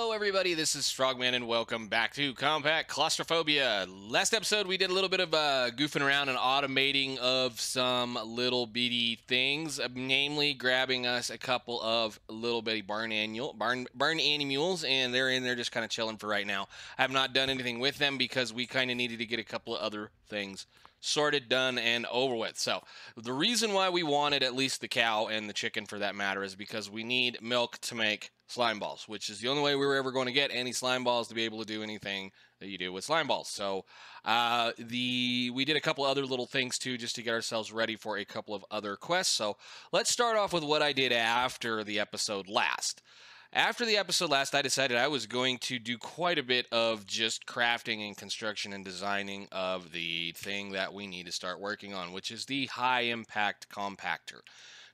Hello everybody, this is Frogman and welcome back to Compact Claustrophobia. Last episode we did a little bit of goofing around and automating of some little bitty things, namely grabbing us a couple of little bitty barn animals, and they're in there just kind of chilling for right now. I have not done anything with them because we kind of needed to get a couple of other things sorted, done, and over with. So the reason why we wanted at least the cow and the chicken for that matter is because we need milk to make slime balls, which is the only way we were ever going to get any slime balls to be able to do anything that you do with slime balls. So we did a couple other little things too just to get ourselves ready for a couple of other quests. So let's start off with what I did after the episode last. After the episode last, I decided I was going to do quite a bit of just crafting and construction and designing of the thing that we need to start working on, which is the high impact compactor.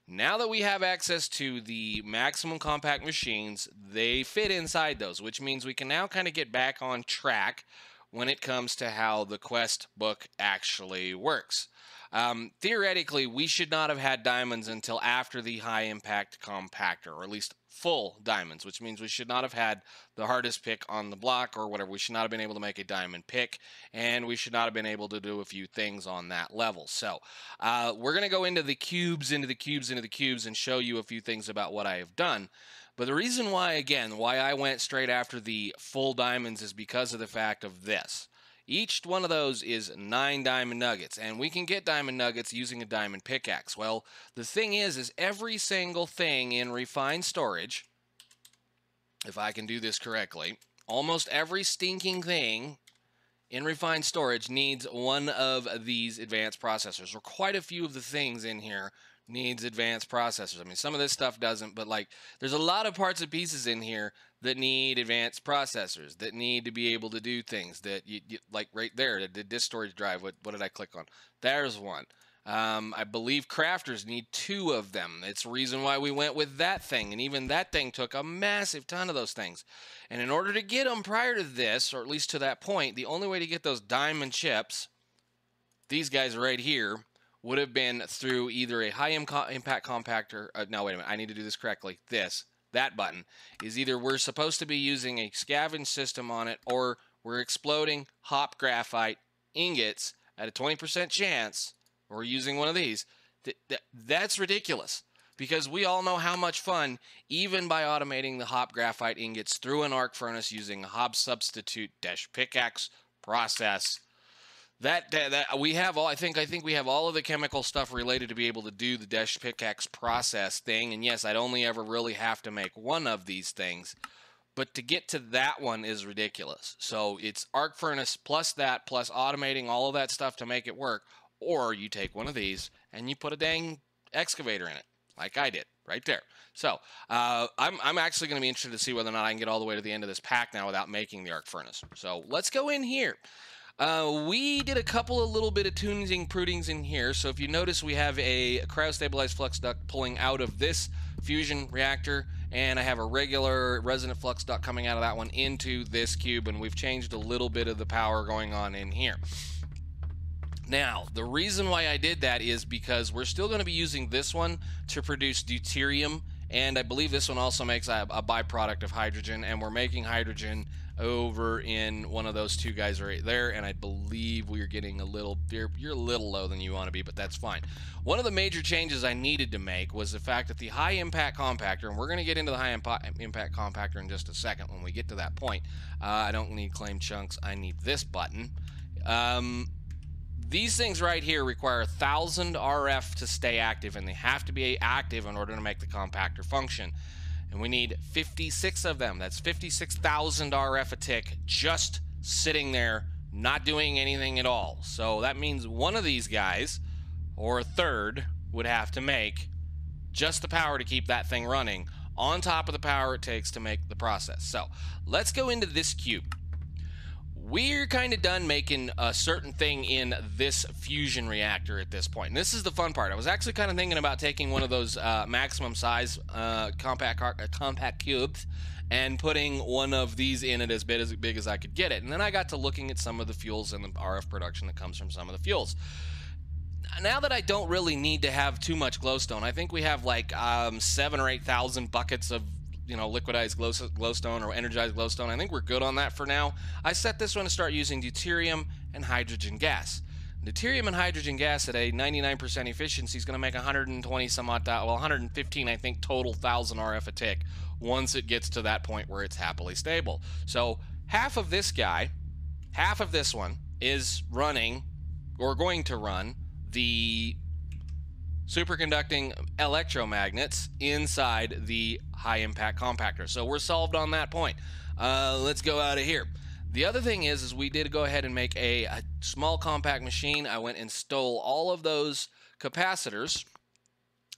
Now that we have access to the maximum compact machines, they fit inside those, which means we can now kind of get back on track when it comes to how the quest book actually works. Theoretically, we should not have had diamonds until after the high impact compactor, or at least full diamonds, which means we should not have had the hardest pick on the block or whatever. We should not have been able to make a diamond pick, and we should not have been able to do a few things on that level. So we're going to go into the cubes, and show you a few things about what I have done. But the reason why I went straight after the full diamonds is because of the fact of this. Each one of those is 9 diamond nuggets, and we can get diamond nuggets using a diamond pickaxe. Well, the thing is every single thing in refined storage, if I can do this correctly, almost every stinking thing in refined storage needs one of these advanced processors, or quite a few of the things in here needs advanced processors. I mean, some of this stuff doesn't, but like there's a lot of parts and pieces in here that need advanced processors, that need to be able to do things that you like right there, the disk storage drive. What did I click on? There's one. I believe crafters need 2 of them. It's the reason why we went with that thing, and even that thing took a massive ton of those things. And in order to get them prior to this, or at least to that point, the only way to get those diamond chips, these guys right here, would have been through either a high impact compactor. No, wait a minute. I need to do this correctly. That button is either we're supposed to be using a scavenge system on it, or we're exploding hop graphite ingots at a 20% chance, or using one of these. That's ridiculous, because we all know how much fun, even by automating the hop graphite ingots through an arc furnace using a hop substitute pickaxe process. That we have all. I think we have all of the chemical stuff related to be able to do the pickaxe process thing. And yes, I'd only ever really have to make one of these things, but to get to that one is ridiculous. So it's arc furnace plus that, plus automating all of that stuff to make it work. Or you take one of these and you put a dang excavator in it, like I did right there. So I'm actually going to be interested to see whether or not I can get all the way to the end of this pack now without making the arc furnace. So let's go in here. We did a couple of little bit of tuning prudings in here. So if you notice, we have a cryo-stabilized flux duct pulling out of this fusion reactor, and I have a regular resonant flux duct coming out of that one into this cube, and we've changed a little bit of the power going on in here. Now, the reason why I did that is because we're still going to be using this one to produce deuterium, and I believe this one also makes a byproduct of hydrogen, and we're making hydrogen over in one of those 2 guys right there, and I believe we're getting a little, you're a little low than you want to be, but that's fine. One of the major changes I needed to make was the fact that the high impact compactor, and we're going to get into the high impact compactor in just a second when we get to that point. I don't need claim chunks, I need this button. These things right here require 1,000 RF to stay active, and they have to be active in order to make the compactor function. And we need 56 of them. That's 56,000 RF a tick just sitting there, not doing anything at all. So that means one of these guys, or a third, would have to make just the power to keep that thing running on top of the power it takes to make the process. So let's go into this cube. We're kind of done making a certain thing in this fusion reactor at this point. And this is the fun part. I was actually kind of thinking about taking one of those maximum size compact cubes and putting one of these in it as big as I could get it. And then I got to looking at some of the fuels and the RF production that comes from some of the fuels. Now that I don't really need to have too much glowstone, I think we have like 7,000 or 8,000 buckets of liquidized glowstone or energized glowstone. I think we're good on that for now. I set this one to start using deuterium and hydrogen gas. Deuterium and hydrogen gas at a 99% efficiency is going to make 120 some odd, well, 115, I think, total 1,000 RF a tick once it gets to that point where it's happily stable. So half of this guy, half of this one is running or going to run the superconducting electromagnets inside the high impact compactor. So we're solved on that point. Let's go out of here. The other thing is we did go ahead and make a small compact machine. I went and stole all of those capacitors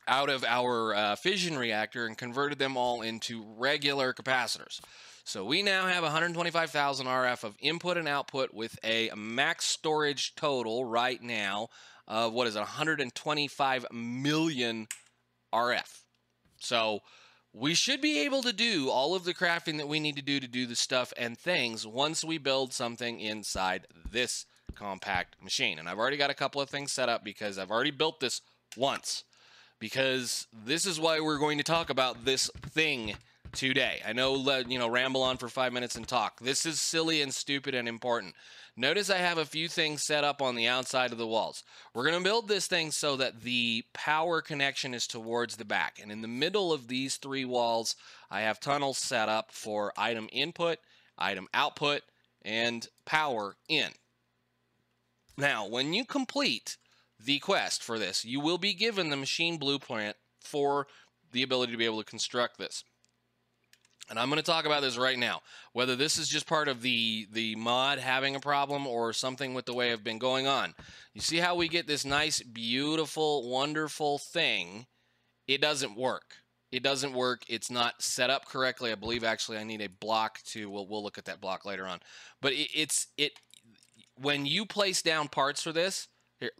out of our fission reactor and converted them all into regular capacitors. So we now have 125,000 RF of input and output with a max storage total right now of, 125 million RF. So we should be able to do all of the crafting that we need to do the stuff and things once we build something inside this compact machine. And I've already got a couple of things set up because I've already built this once. Because this is why we're going to talk about this thing today. I know, ramble on for 5 minutes and talk. This is silly and stupid and important. Notice I have a few things set up on the outside of the walls. We're going to build this thing so that the power connection is towards the back. And in the middle of these three walls, I have tunnels set up for item input, item output, and power in. Now, when you complete the quest for this, you will be given the machine blueprint for the ability to be able to construct this. And I'm going to talk about this right now, whether this is just part of the mod having a problem or something with the way I've been going on. You see how we get this nice, beautiful, wonderful thing? It doesn't work. It doesn't work. It's not set up correctly. I believe actually I need a block to, we'll look at that block later on. But when you place down parts for this, here,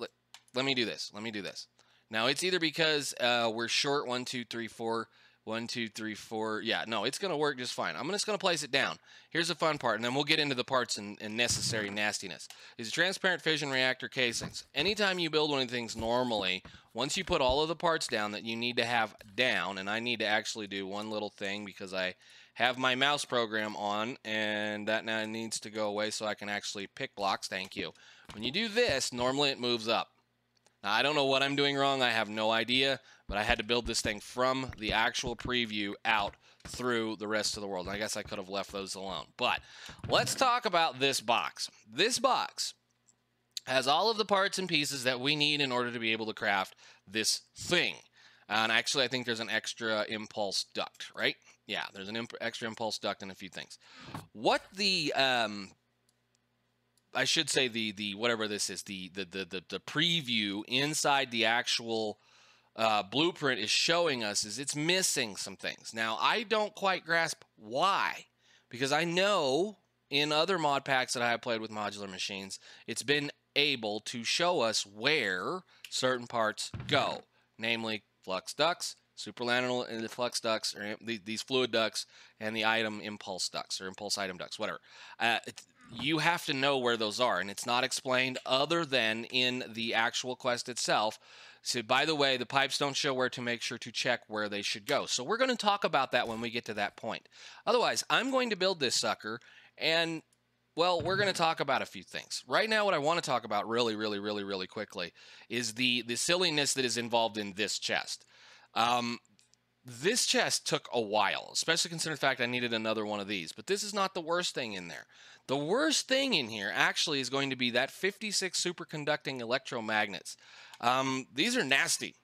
let me do this. Let me do this. Now, it's either because we're short 1, 2, 3, 4. 1, 2, 3, 4. Yeah, no, it's going to work just fine. I'm just going to place it down. Here's the fun part, and then we'll get into the parts and necessary nastiness. These are transparent fission reactor casings. Anytime you build one of these things normally, once you put all of the parts down that you need to have down, and I need to actually do one little thing because I have my mouse program on, and that now needs to go away so I can actually pick blocks. Thank you. When you do this, normally it moves up. Now, I don't know what I'm doing wrong. I have no idea, but I had to build this thing from the actual preview out through the rest of the world. I guess I could have left those alone. But let's talk about this box. This box has all of the parts and pieces that we need in order to be able to craft this thing. And actually, I think there's an extra impulse duct, right? Yeah, there's an extra impulse duct and a few things. What the... I should say the whatever this is, the preview inside the actual blueprint is showing us is it's missing some things. Now, I don't quite grasp why, because I know in other mod packs that I have played with modular machines, it's been able to show us where certain parts go, namely flux ducts, superlaminar and the flux ducts, or these fluid ducts, and the item impulse ducts, or impulse item ducts, whatever. You have to know where those are, and it's not explained other than in the actual quest itself. So, by the way, the pipes don't show where to make sure to check where they should go. So we're going to talk about that when we get to that point. Otherwise, I'm going to build this sucker, and, well, we're going to talk about a few things. Right now, what I want to talk about really quickly is the silliness that is involved in this chest. This chest took a while, especially considering the fact I needed another one of these. But this is not the worst thing in there. The worst thing in here actually is going to be that 56 superconducting electromagnets. These are nasty.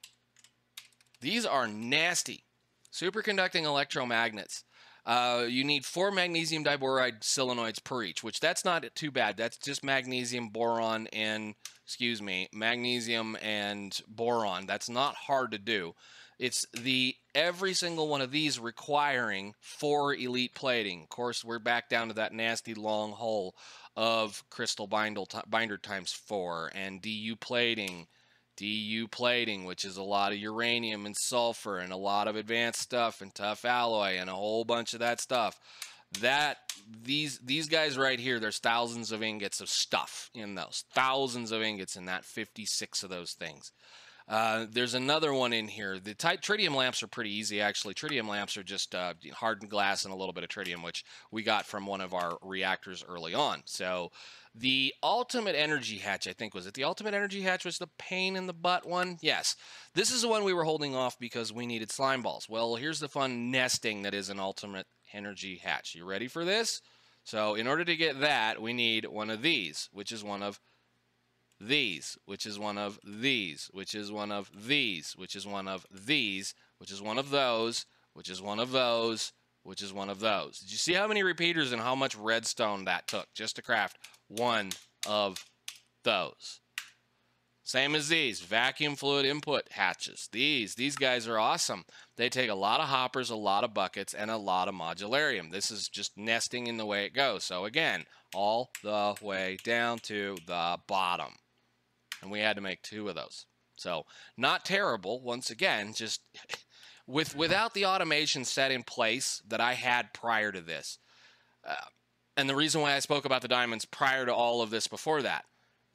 These are nasty. Superconducting electromagnets. You need 4 magnesium diboride solenoids per each, which that's not too bad. That's just magnesium, boron, and, magnesium and boron. That's not hard to do. It's every single one of these requiring 4 elite plating. Of course, we're back down to that nasty long hole of crystal binder times 4 and DU plating, which is a lot of uranium and sulfur and a lot of advanced stuff and tough alloy and a whole bunch of that stuff. These guys right here, there's thousands of ingots of stuff in those. Thousands of ingots in that 56 of those things. There's another one in here. The tritium lamps are pretty easy, actually. Tritium lamps are just hardened glass and a little bit of tritium, which we got from one of our reactors early on. So the ultimate energy hatch, I think, was it the ultimate energy hatch was the pain in the butt one? Yes. This is the one we were holding off because we needed slime balls. Well, here's the fun nesting that is an ultimate energy hatch. You ready for this? So in order to get that, we need one of these, which is one of these, which is one of these, which is one of these, which is one of these, which is one of those, which is one of those, which is one of those. Did you see how many repeaters and how much redstone that took just to craft one of those? Same as these vacuum fluid input hatches. These guys are awesome. They take a lot of hoppers, a lot of buckets, and a lot of modularium. This is just nesting in the way it goes. So again, all the way down to the bottom. And we had to make 2 of those. So not terrible. Once again, just without the automation set in place that I had prior to this. And the reason why I spoke about the diamonds prior to all of this before that,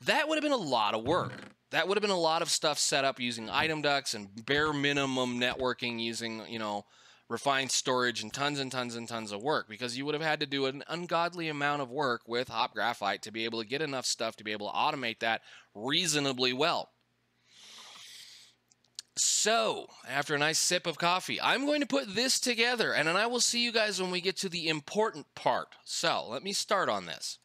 that would have been a lot of work. That would have been a lot of stuff set up using item ducts and bare minimum networking using, refined storage and tons of work, because you would have had to do an ungodly amount of work with hop graphite to be able to get enough stuff to be able to automate that reasonably well. So, after a nice sip of coffee, I'm going to put this together, and then I will see you guys when we get to the important part. So, let me start on this.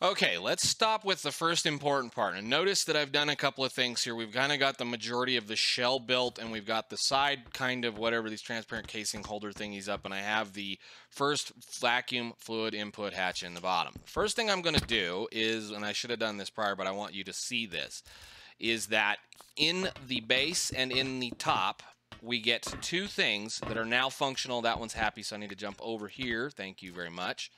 Okay, let's stop with the first important part. And notice that I've done a couple of things here. We've kind of got the majority of the shell built, and we've got the side kind of whatever these transparent casing holder thingies up, and I have the first vacuum fluid input hatch in the bottom. First thing I'm going to do is, and I should have done this prior, but I want you to see this, is that in the base and in the top, we get 2 things that are now functional. That one's happy, so I need to jump over here. Thank you very much.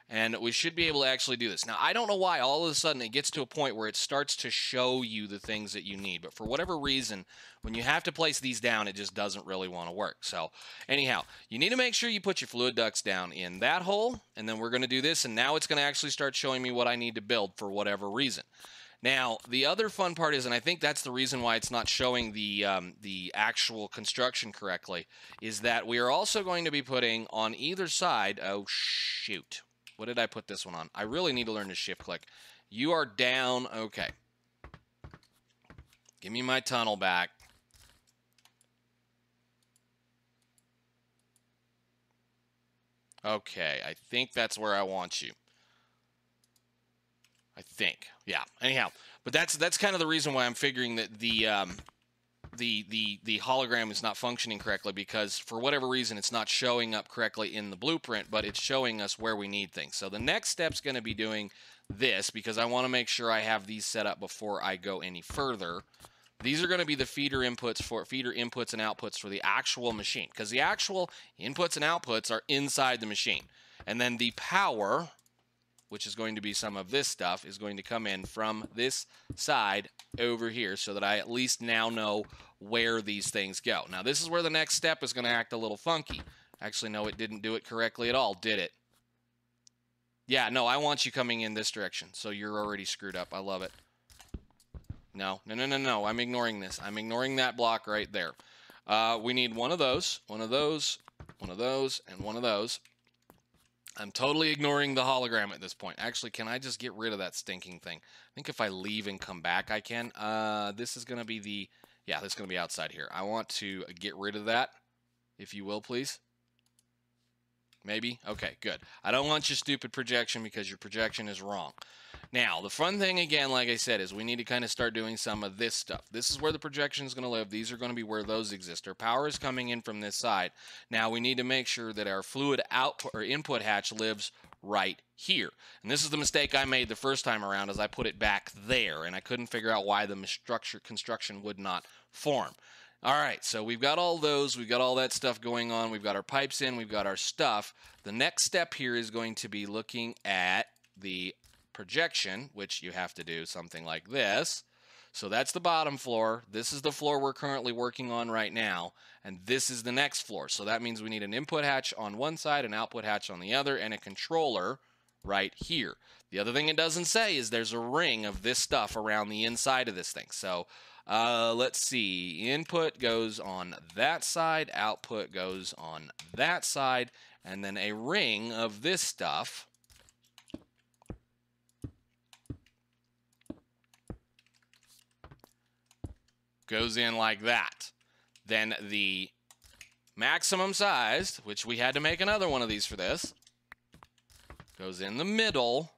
And we should be able to actually do this. Now, I don't know why all of a sudden it gets to a point where it starts to show you the things that you need. But for whatever reason, when you have to place these down, it just doesn't really want to work. So anyhow, you need to make sure you put your fluid ducts down in that hole. And then we're going to do this. And now it's going to actually start showing me what I need to build for whatever reason. Now, the other fun part is, and I think that's the reason why it's not showing the actual construction correctly, is that we are also going to be putting on either side, oh shoot. What did I put this one on? I really need to learn to shift click. You are down. Okay. Give me my tunnel back. Okay, I think that's where I want you. I think. Yeah. Anyhow, but that's kind of the reason why I'm figuring that the hologram is not functioning correctly, because for whatever reason it's not showing up correctly in the blueprint, but it's showing us where we need things. So the next step's going to be doing this, because I want to make sure I have these set up before I go any further. These are going to be the feeder inputs and outputs for the actual machine, because the actual inputs and outputs are inside the machine. And then the power, which is going to be some of this stuff, is going to come in from this side over here, so that I at least now know where these things go. Now, this is where the next step is going to act a little funky. Actually, no, it didn't do it correctly at all, did it? Yeah, no, I want you coming in this direction, so you're already screwed up. I love it. No, I'm ignoring this. I'm ignoring that block right there. We need one of those, one of those, one of those, and one of those. I'm totally ignoring the hologram at this point. Actually, can I just get rid of that stinking thing? I think if I leave and come back, I can. This is going to be the... Yeah, this is going to be outside here. I want to get rid of that, if you will, please. Maybe? Okay, good. I don't want your stupid projection, because your projection is wrong. Now, the fun thing, again, like I said, is we need to kind of start doing some of this stuff. This is where the projection is going to live. These are going to be where those exist. Our power is coming in from this side. Now, we need to make sure that our fluid output or input hatch lives right here. And this is the mistake I made the first time around, is I put it back there, and I couldn't figure out why the construction would not form. All right, so we've got all those. We've got all that stuff going on. We've got our pipes in. We've got our stuff. The next step here is going to be looking at the projection, which you have to do something like this. So that's the bottom floor. This is the floor we're currently working on right now, and this is the next floor. So that means we need an input hatch on one side, an output hatch on the other, and a controller right here. The other thing it doesn't say is there's a ring of this stuff around the inside of this thing. So let's see. Input goes on that side, output goes on that side, and then a ring of this stuff goes in like that. Then the maximum size, which we had to make another one of these for this, goes in the middle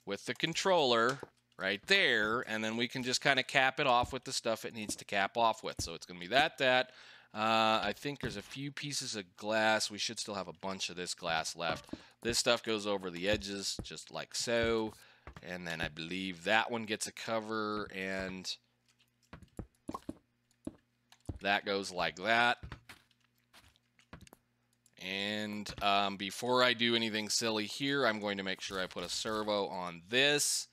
with the controller right there, and then we can just kind of cap it off with the stuff it needs to cap off with. So it's going to be that. I think there's a few pieces of glass. We should still have a bunch of this glass left. This stuff goes over the edges just like so, and then I believe that one gets a cover, and that goes like that. And before I do anything silly here, I'm going to make sure I put a servo on this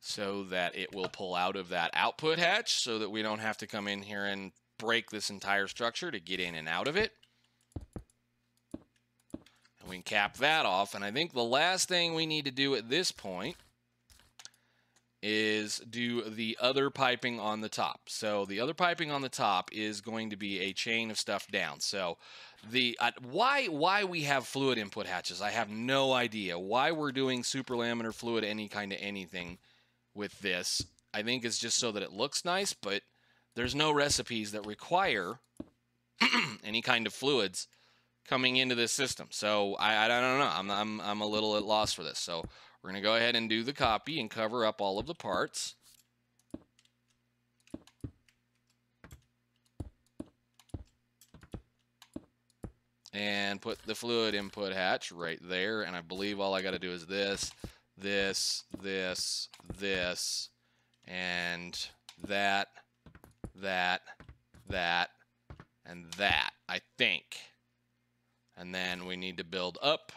so that it will pull out of that output hatch so that we don't have to come in here and break this entire structure to get in and out of it. And we can cap that off. And I think the last thing we need to do at this point is do the other piping on the top. So the other piping on the top is going to be a chain of stuff down. So the why we have fluid input hatches, I have no idea. Why we're doing superlaminar fluid any kind of anything with this, I think it's just so that it looks nice, but there's no recipes that require any kind of fluids coming into this system. So I don't know. I'm a little at loss for this. So we're going to go ahead and do the copy and cover up all of the parts. And put the fluid input hatch right there. And I believe all I got to do is this, and that, and that, I think. And then we need to build up.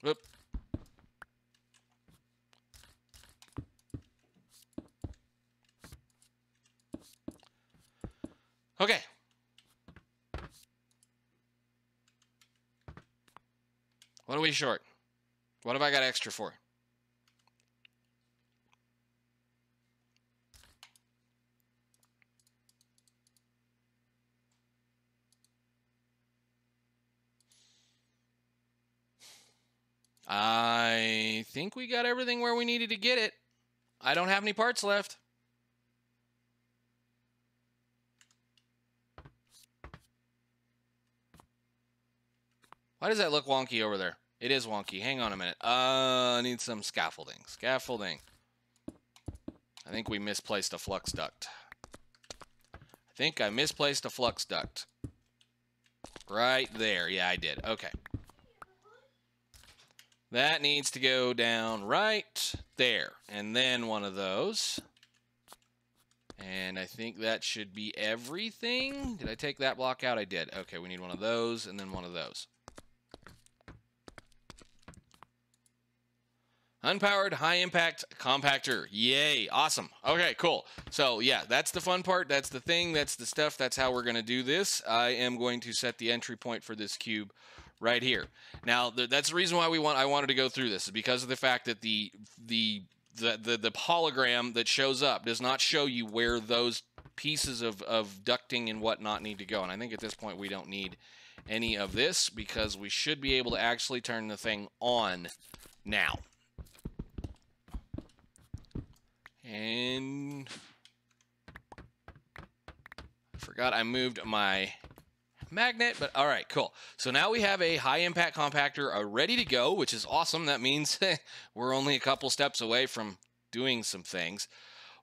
Whoop. Okay. What are we short? What have I got extra for? I think we got everything where we needed to get it. I don't have any parts left. Why does that look wonky over there? It is wonky. Hang on a minute. I need some scaffolding. Scaffolding. I think we misplaced a flux duct. I think I misplaced a flux duct. Right there. Yeah, I did. Okay. That needs to go down right there. And then one of those. And I think that should be everything. Did I take that block out? I did. Okay, we need one of those and then one of those. Unpowered high-impact compactor. Yay. Awesome. Okay, cool. So, yeah, that's the fun part. That's the thing. That's the stuff. That's how we're going to do this. I am going to set the entry point for this cube right here. Now, that's the reason why I wanted to go through this, is because of the fact that the hologram that shows up does not show you where those pieces of ducting and whatnot need to go. And I think at this point we don't need any of this because we should be able to actually turn the thing on now. And I forgot I moved my magnet, but all right, cool. So now we have a high impact compactor ready to go, which is awesome. That means we're only a couple steps away from doing some things.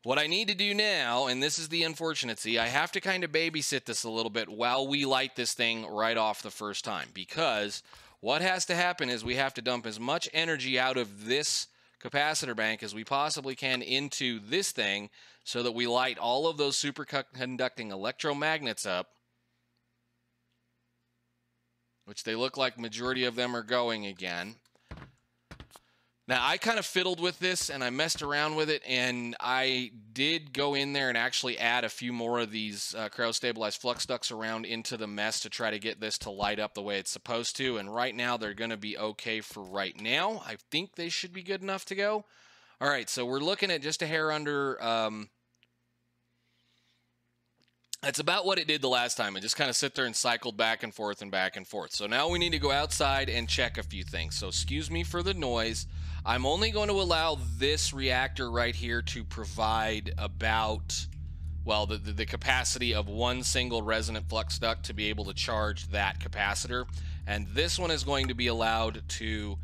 What I need to do now, and this is the unfortunacy, I have to kind of babysit this a little bit while we light this thing right off the first time, because what has to happen is we have to dump as much energy out of this capacitor bank as we possibly can into this thing so that we light all of those superconducting electromagnets up, which they look like majority of them are going again. Now, I kind of fiddled with this, and I messed around with it, and I did go in there and actually add a few more of these cryo-stabilized flux ducts around into the mess to try to get this to light up the way it's supposed to, and right now they're going to be okay for right now. I think they should be good enough to go. All right, so we're looking at just a hair under... That's about what it did the last time. It just kind of sit there and cycled back and forth and back and forth. So now we need to go outside and check a few things. So excuse me for the noise. I'm only going to allow this reactor right here to provide about, well, the capacity of one single resonant flux duct to be able to charge that capacitor. And this one is going to be allowed to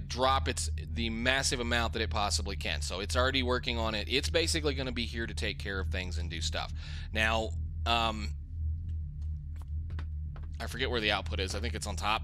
drop the massive amount that it possibly can. So it's already working on it. It's basically going to be here to take care of things and do stuff. Now, I forget where the output is. I think it's on top.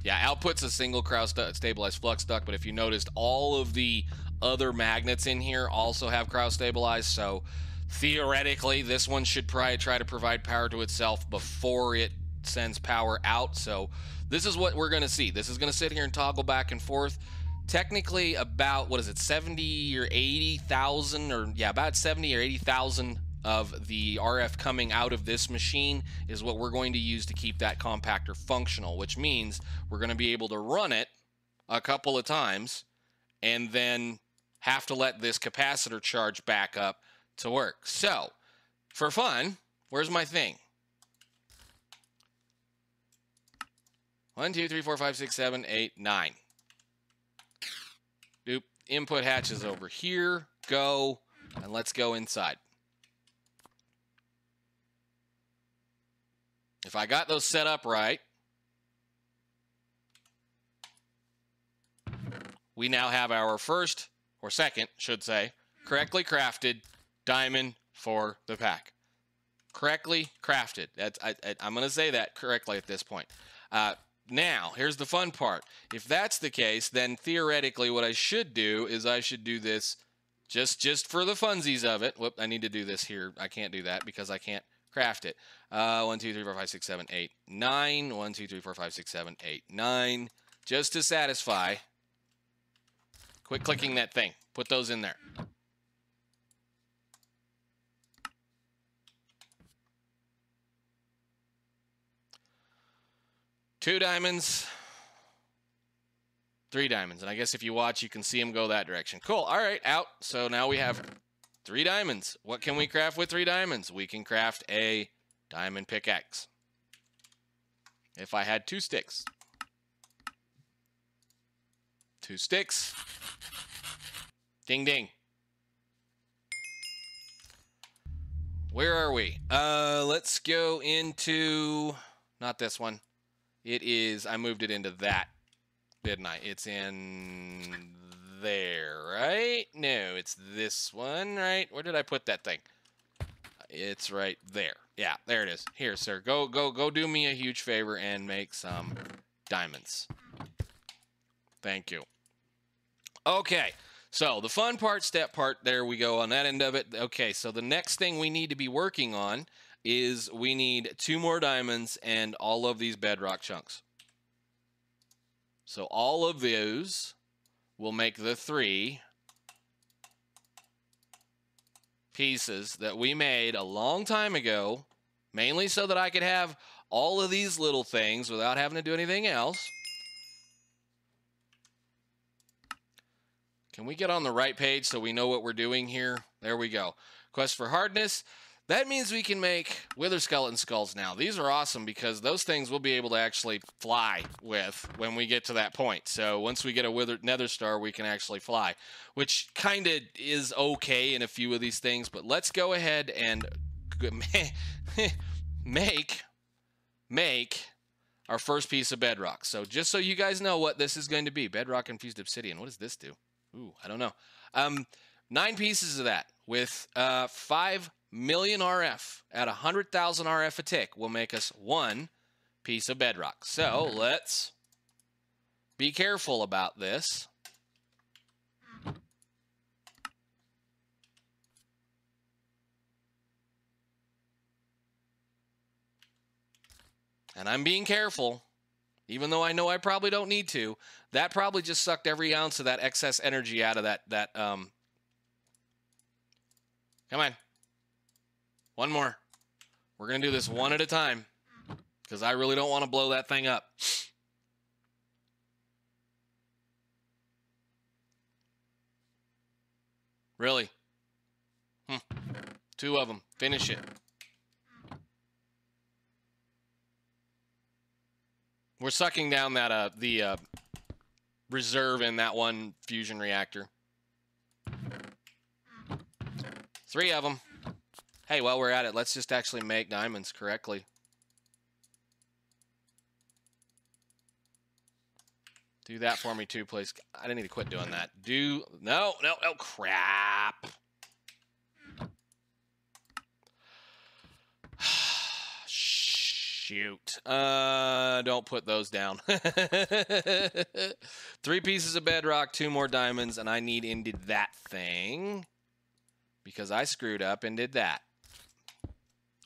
Yeah, output's a single cryo-stabilized flux duct, but if you noticed, all of the other magnets in here also have cryo-stabilized, so theoretically, this one should probably try to provide power to itself before it sends power out. So this is what we're going to see. This is going to sit here and toggle back and forth. Technically, about, what is it, 70 or 80,000, or yeah, about 70 or 80,000 of the RF coming out of this machine is what we're going to use to keep that compactor functional, which means we're going to be able to run it a couple of times and then have to let this capacitor charge back up to work. So, for fun, where's my thing? 1, 2, 3, 4, 5, 6, 7, 8, 9. Doop. Input hatch is over here. Go. And let's go inside. If I got those set up right, we now have our first, or second, should say, correctly crafted diamond for the pack. Correctly crafted. That's I'm going to say that correctly at this point. Now, here's the fun part. If that's the case, then theoretically what I should do is I should do this just for the funsies of it. Whoop, I need to do this here. I can't do that because I can't craft it. 1, 2, 3, 4, 5, 6, 7, 8, 9. 1, 2, 3, 4, 5, 6, 7, 8, 9. Just to satisfy. Quit clicking that thing. Put those in there. Two diamonds, 3 diamonds. And I guess if you watch, you can see them go that direction. Cool. All right, out. So now we have 3 diamonds. What can we craft with 3 diamonds? We can craft a diamond pickaxe. If I had 2 sticks. 2 sticks. Ding, ding. Where are we? Let's go into... Not this one. It is... I moved it into that, didn't I? It's in there, right? No, it's this one, right? Where did I put that thing? It's right there. Yeah, there it is. Here, sir. Go do me a huge favor and make some diamonds. Thank you. Okay, so the fun part, step part, there we go on that end of it. Okay, so the next thing we need to be working on is we need 2 more diamonds and all of these bedrock chunks. So all of those will make the 3 pieces that we made a long time ago, mainly so that I could have all of these little things without having to do anything else. Can we get on the right page so we know what we're doing here? There we go. Quest for hardness. That means we can make wither skeleton skulls now. These are awesome because those things we'll be able to actually fly with when we get to that point. So once we get a withered nether star, we can actually fly, which kind of is okay in a few of these things. But let's go ahead and make our first piece of bedrock. So just so you guys know what this is going to be, bedrock infused obsidian. What does this do? Ooh, I don't know. 9 pieces of that with 5 million RF at 100,000 RF a tick will make us 1 piece of bedrock. So let's be careful about this. and I'm being careful, even though I know I probably don't need to, that probably just sucked every ounce of that excess energy out of that. Come on. One more. We're going to do this one at a time because I really don't want to blow that thing up. Really? 2 of them. Finish it. We're sucking down that the reserve in that one fusion reactor. 3 of them. Hey, while we're at it, let's just actually make diamonds correctly. Do that for me too, please. I didn't need to quit doing that. No, crap. Shoot. Don't put those down. 3 pieces of bedrock, 2 more diamonds, and I need into that thing because I screwed up and did that.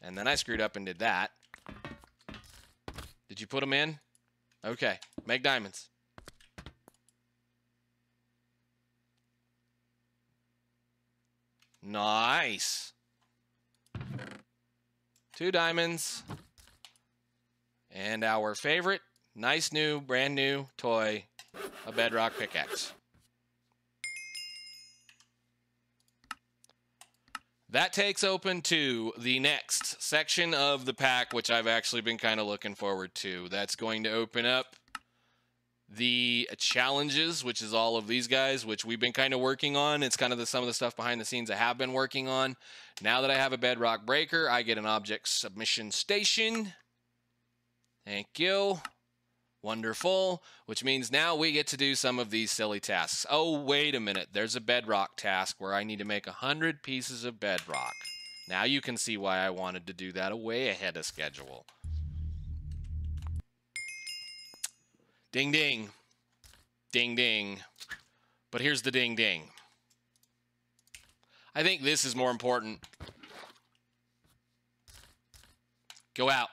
And then I screwed up and did that. Did you put them in? Okay. Make diamonds. Nice. 2 diamonds. And our favorite, nice new, brand new toy, a bedrock pickaxe. That takes open to the next section of the pack, which I've actually been kind of looking forward to. That's going to open up the challenges, which is all of these guys, which we've been kind of working on. It's kind of some of the stuff behind the scenes I have been working on. Now that I have a bedrock breaker, I get an object submission station. Thank you. Wonderful. Which means now we get to do some of these silly tasks. Oh, wait a minute. There's a bedrock task where I need to make 100 pieces of bedrock. Now you can see why I wanted to do that way ahead of schedule. Ding, ding. Ding, ding. But here's the ding, ding. I think this is more important. Go out.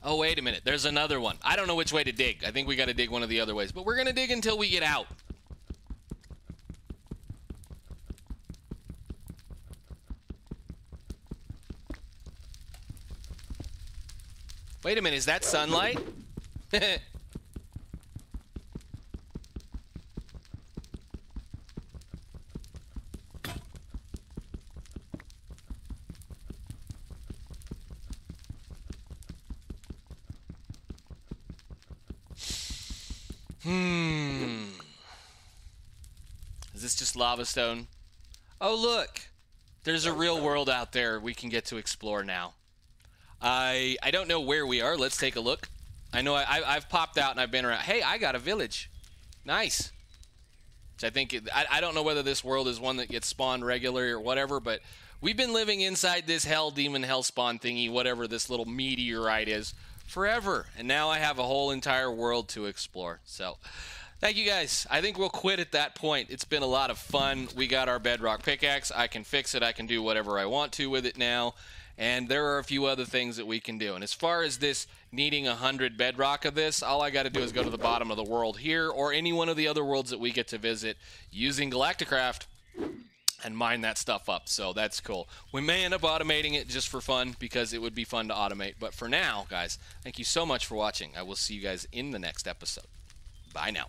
Oh, wait a minute. There's another one. I don't know which way to dig. I think we got to dig one of the other ways. But we're going to dig until we get out. Wait a minute. Is that sunlight? Is this just lava stone? Oh, look. There's a real world out there we can get to explore now. I don't know where we are. Let's take a look. I know I've popped out and I've been around. Hey, I got a village. Nice. Which I think, I don't know whether this world is one that gets spawned regularly or whatever, but we've been living inside this hell demon hell spawn thingy, whatever this little meteorite is, forever. And now I have a whole entire world to explore. So thank you guys. I think we'll quit at that point. It's been a lot of fun. We got our bedrock pickaxe. I can fix it. I can do whatever I want to with it now. And there are a few other things that we can do. And as far as this needing 100 bedrock of this, all I got to do is go to the bottom of the world here or any one of the other worlds that we get to visit using Galacticraft and mine that stuff up. So that's cool. We may end up automating it just for fun because it would be fun to automate. But for now, guys, thank you so much for watching. I will see you guys in the next episode. Bye now.